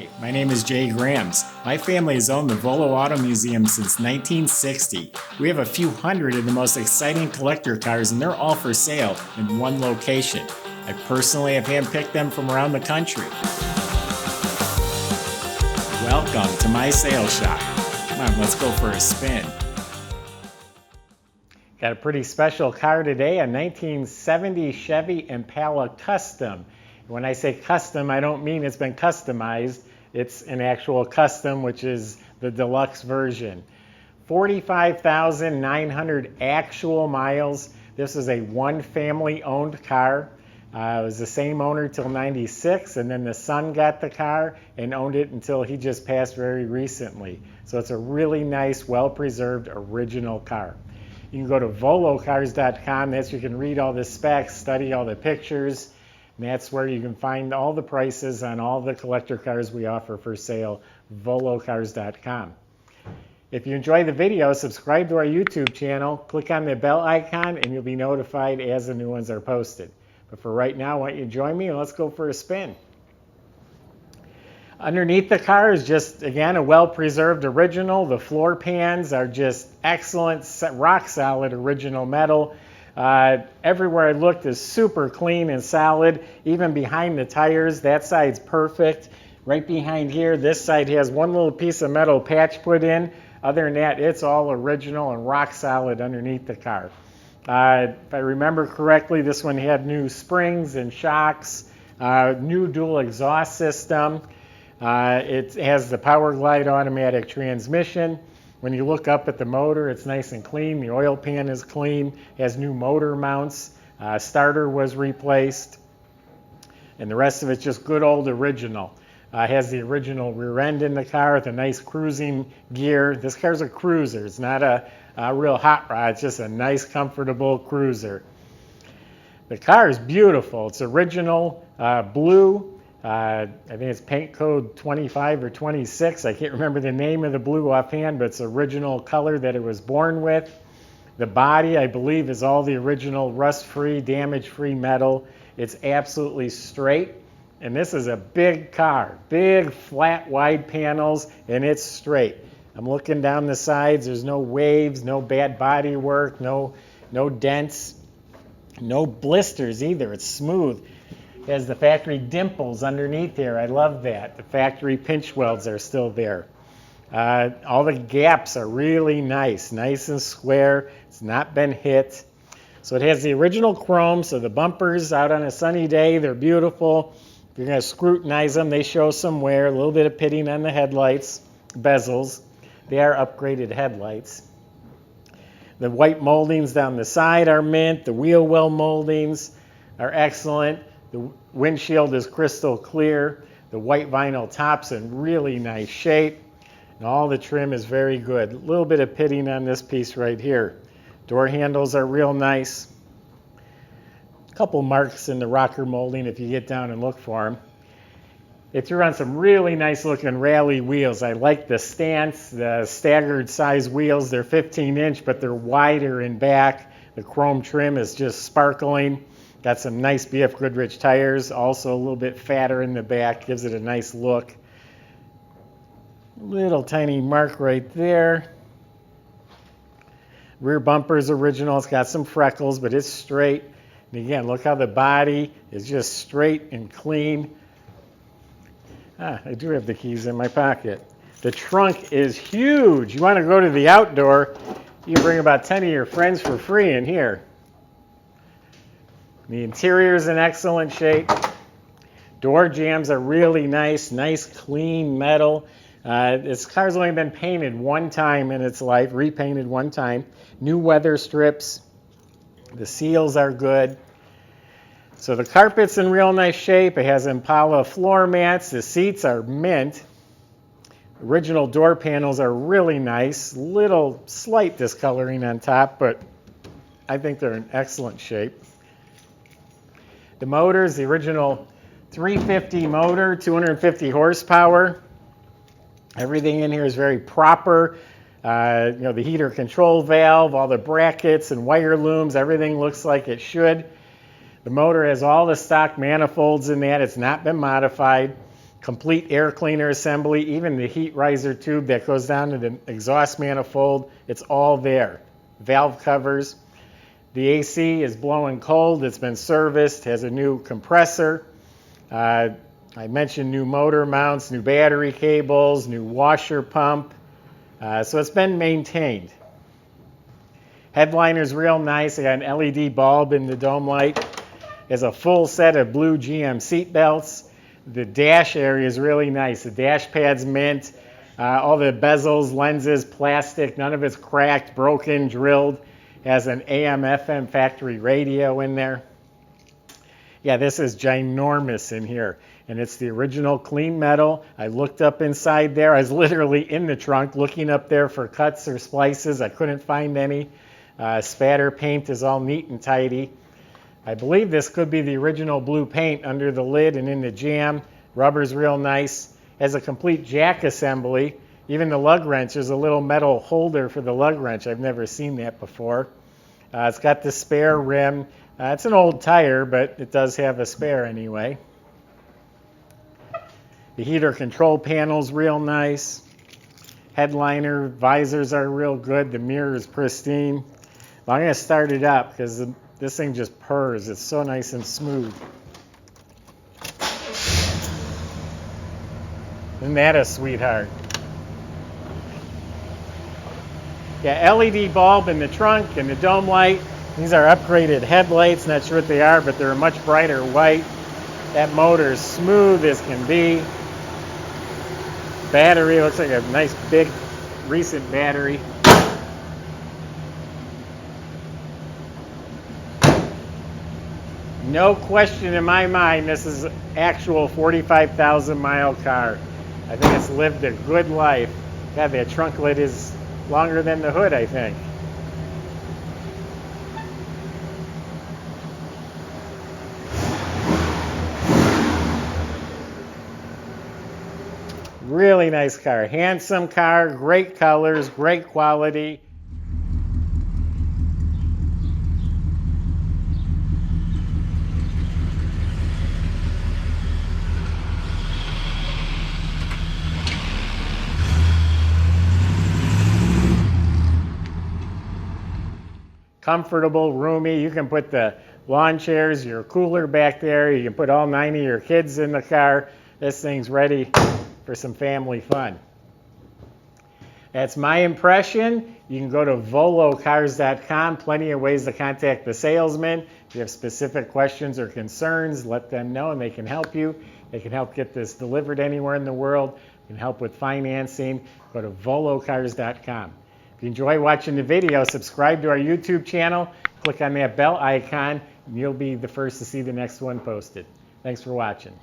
Hi, my name is Jay Grams. My family has owned the Volo Auto Museum since 1960. We have a few hundred of the most exciting collector cars, and they're all for sale in one location. I personally have handpicked them from around the country. Welcome to my sales shop. Come on, let's go for a spin. Got a pretty special car today, a 1970 Chevy Impala Custom. When I say custom, I don't mean it's been customized. It's an actual custom, which is the deluxe version. 45,900 actual miles. This is a one family owned car. It was the same owner till 96, and then the son got the car and owned it until he just passed very recently. So it's a really nice, well-preserved original car. You can go to volocars.com. That's where you can read all the specs, study all the pictures. And that's where you can find all the prices on all the collector cars we offer for sale, volocars.com. If you enjoy the video, subscribe to our YouTube channel, click on the bell icon, and you'll be notified as the new ones are posted. But for right now, why don't you join me and let's go for a spin. Underneath the car is just, again, a well-preserved original. The floor pans are just excellent, rock-solid original metal. Everywhere I looked is super clean and solid. Even behind the tires, that side's perfect. Right behind here, this side has one little piece of metal patch put in. Other than that, it's all original and rock solid underneath the car. If I remember correctly, this one had new springs and shocks, new dual exhaust system. It has the Power Glide automatic transmission. When you look up at the motor, it's nice and clean. The oil pan is clean. It has new motor mounts. Starter was replaced. And the rest of it's just good old original. It has the original rear end in the car with a nice cruising gear. This car's a cruiser. It's not a real hot rod. It's just a nice, comfortable cruiser. The car is beautiful. It's original blue. I think it's paint code 25 or 26. I can't remember the name of the blue offhand, but it's the original color that it was born with. The body, I believe, is all the original rust-free, damage-free metal. It's absolutely straight. And this is a big car, big, flat, wide panels, and it's straight. I'm looking down the sides. There's no waves, no bad body work, no dents, no blisters either. It's smooth. It has the factory dimples underneath here. I love that. The factory pinch welds are still there. All the gaps are really nice and square. It's not been hit. So it has the original chrome, so the bumpers out on a sunny day, they're beautiful. If you're going to scrutinize them, they show some wear, a little bit of pitting on the headlights, bezels. They are upgraded headlights. The white moldings down the side are mint. The wheel well moldings are excellent. The windshield is crystal clear. The white vinyl top's in really nice shape. And all the trim is very good. A little bit of pitting on this piece right here. Door handles are real nice. A couple marks in the rocker molding if you get down and look for them. They threw on some really nice looking rally wheels. I like the stance, the staggered size wheels. They're 15-inch, but they're wider in back. The chrome trim is just sparkling. Got some nice BFGoodrich tires, also a little bit fatter in the back, gives it a nice look. Little tiny mark right there. Rear bumper's original, it's got some freckles, but it's straight. And again, look how the body is just straight and clean. I do have the keys in my pocket. The trunk is huge. You want to go to the outdoor, you can bring about 10 of your friends for free in here. The interior is in excellent shape. Door jambs are really nice clean metal. This car's only been painted one time in its life, repainted one time. New weather strips. The seals are good. So the carpet's in real nice shape. It has Impala floor mats. The seats are mint. Original door panels are really nice. Little slight discoloring on top, but I think they're in excellent shape. The motor is the original 350 motor, 250 horsepower. Everything in here is very proper. The heater control valve, all the brackets and wire looms, everything looks like it should. The motor has all the stock manifolds in that. It's not been modified. complete air cleaner assembly, even the heat riser tube that goes down to the exhaust manifold, it's all there. Valve covers. The AC is blowing cold, it's been serviced, has a new compressor. I mentioned new motor mounts, new battery cables, new washer pump. So it's been maintained. Headliner's real nice. I got an LED bulb in the dome light. There's a full set of blue GM seat belts. The dash area is really nice. The dash pad's mint. All the bezels, lenses, plastic. None of it's cracked, broken, drilled. Has an AM/FM factory radio in there. Yeah, this is ginormous in here. And it's the original clean metal. I looked up inside there. I was literally in the trunk looking up there for cuts or splices. I couldn't find any. Spatter paint is all neat and tidy. I believe this could be the original blue paint under the lid and in the jam. Rubber's real nice. Has a complete jack assembly. Even the lug wrench, there's a little metal holder for the lug wrench. I've never seen that before. It's got the spare rim. It's an old tire, but it does have a spare anyway. The heater control panel's real nice. Headliner, visors are real good. The mirror is pristine. Well, I'm going to start it up because this thing just purrs. It's so nice and smooth. Isn't that a sweetheart? Yeah, LED bulb in the trunk and the dome light. These are upgraded headlights. Not sure what they are, but they're a much brighter white. That motor is smooth as can be. Battery looks like a nice big recent battery. No question in my mind, this is an actual 45,000 mile car. I think it's lived a good life. God, that trunk lid is longer than the hood, I think. Really nice car. Handsome car, great colors, great quality. Comfortable, roomy. You can put the lawn chairs, your cooler back there. You can put all 9 of your kids in the car. This thing's ready for some family fun. That's my impression. You can go to volocars.com. Plenty of ways to contact the salesman. If you have specific questions or concerns, let them know and they can help you. They can help get this delivered anywhere in the world. They can help with financing. Go to volocars.com. If you enjoy watching the video, subscribe to our YouTube channel. Click on that bell icon and you'll be the first to see the next one posted. Thanks for watching.